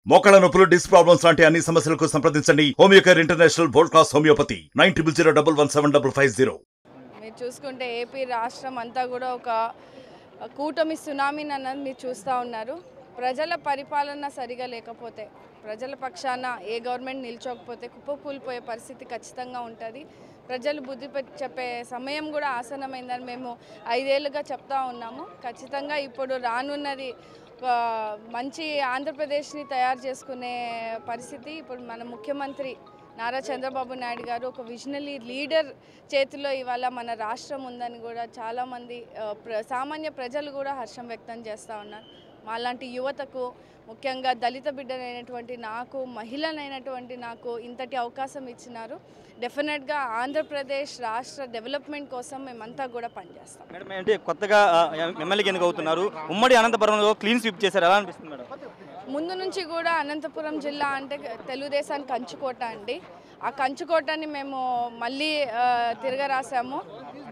మోకాళ్ళ నొప్పులు, disc problems లాంటి అన్ని సమస్యలకు సంప్రదించండి. Homeocare international world class homeopathy 9001175550. మీరు చూసుకుంటే ఏపీ రాష్ట్రం అంతా కూడా ఒక కూటమి సునామీని అన్నది మీరు చూస్తూ ఉన్నారు. ప్రజల పరిపాలన సరిగా లేకపోతే, ప్రజల పక్షాన ఏ గవర్నమెంట్ నిల్చోకపోతే కుప్పకూలిపోయే పరిస్థితి ఖచ్చితంగా ఉంటుంది. ప్రజలు బుద్ధి చెప్పే సమయం కూడా ఆసన్నమైందని మేము 5 ఏళ్ళుగా చెప్తా ఉన్నాము. ఖచ్చితంగా ఇప్పుడు రానున్నది మంచి ఆంధ్రప్రదేశ్ని తయారు చేసుకునే పరిస్థితి ఇప్పుడు మన ముఖ్యమంత్రి నారా చంద్రబాబు నాయుడు గారు ఒక విజనరీ లీడర్ చేతిలో ఇవాళ మన రాష్ట్రం ఉందని కూడా చాలామంది సామాన్య ప్రజలు కూడా హర్షం వ్యక్తం చేస్తూ ఉన్నారు. మాలాంటి యువతకు, ముఖ్యంగా దళిత బిడ్డలైనటువంటి నాకు, మహిళలైనటువంటి నాకు ఇంతటి అవకాశం ఇచ్చినారు. డెఫినెట్గా ఆంధ్రప్రదేశ్ రాష్ట్ర డెవలప్మెంట్ కోసం మేమంతా కూడా పనిచేస్తాం. మేడం, అంటే కొత్తగా ఎమ్మెల్యేకి ఎన్నికవుతున్నారు, ఉమ్మడి అనంతపురంలో క్లీన్ స్వీప్ చేశారు, ఎలా అనిపిస్తుంది మేడం? ముందు నుంచి కూడా అనంతపురం జిల్లా అంటే తెలుగుదేశానికి కంచుకోట అండి. ఆ కంచుకోటని మేము మళ్ళీ తిరగరాసాము.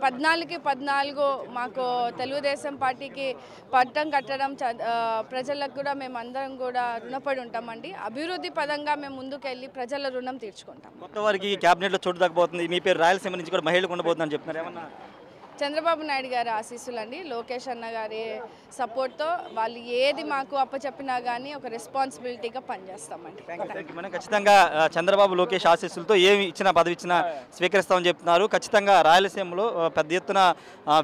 14కి 14 మాకు తెలుగుదేశం పార్టీకి పట్టం కట్టడం ప్రజలకు కూడా మేము అందరం కూడా రుణపడి ఉంటామండి. అభివృద్ధి పదంగా మేము ముందుకెళ్ళి ప్రజల రుణం తీర్చుకుంటాం. కొత్త వారికి క్యాబినెట్లో చోటు దక్కబోతుంది, మీ పేరు రాయలసీమ నుంచి కూడా మహిళలకు ఉండబోతుందని చెప్తున్నారు, ఏమన్నా? చంద్రబాబు నాయుడు గారి ఆశీస్సులు అండి, లోకేష్ అన్న గారి సపోర్ట్తో వాళ్ళు ఏది మాకు అప్పచెప్పినా కానీ ఒక రెస్పాన్సిబిలిటీగా పనిచేస్తామండి. మనం ఖచ్చితంగా చంద్రబాబు, లోకేష్ ఆశీస్సులతో ఏమి ఇచ్చినా పదవి ఇచ్చినా స్వీకరిస్తామని చెప్తున్నారు. ఖచ్చితంగా రాయలసీమలో పెద్ద ఎత్తున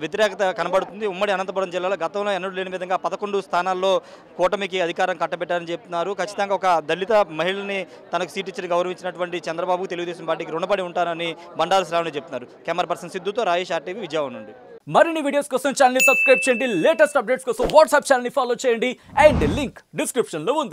వ్యతిరేకత కనబడుతుంది. ఉమ్మడి అనంతపురం జిల్లాలో గతంలో ఎన్నడూ లేని విధంగా 11 స్థానాల్లో కూటమికి అధికారం కట్టబెట్టారని చెప్తున్నారు. ఖచ్చితంగా ఒక దళిత మహిళని తనకు సీట్ ఇచ్చి గౌరవించినటువంటి చంద్రబాబు తెలుగుదేశం పార్టీకి రుణపడి ఉంటారని బండారు శ్రావణి చెప్తున్నారు. Camera person సిద్ధుతో Rayesh, RTV, Vijayawada నుండి. మరిన్ని వీడియోస్ కోసం ఛానల్ ని సబ్స్క్రైబ్ చేయండి. లేటెస్ట్ అప్డేట్స్ కోసం వాట్సాప్ ఛానల్ ని ఫాలో చేయండి. అండ్ లింక్ డిస్క్రిప్షన్ లో ఉంది.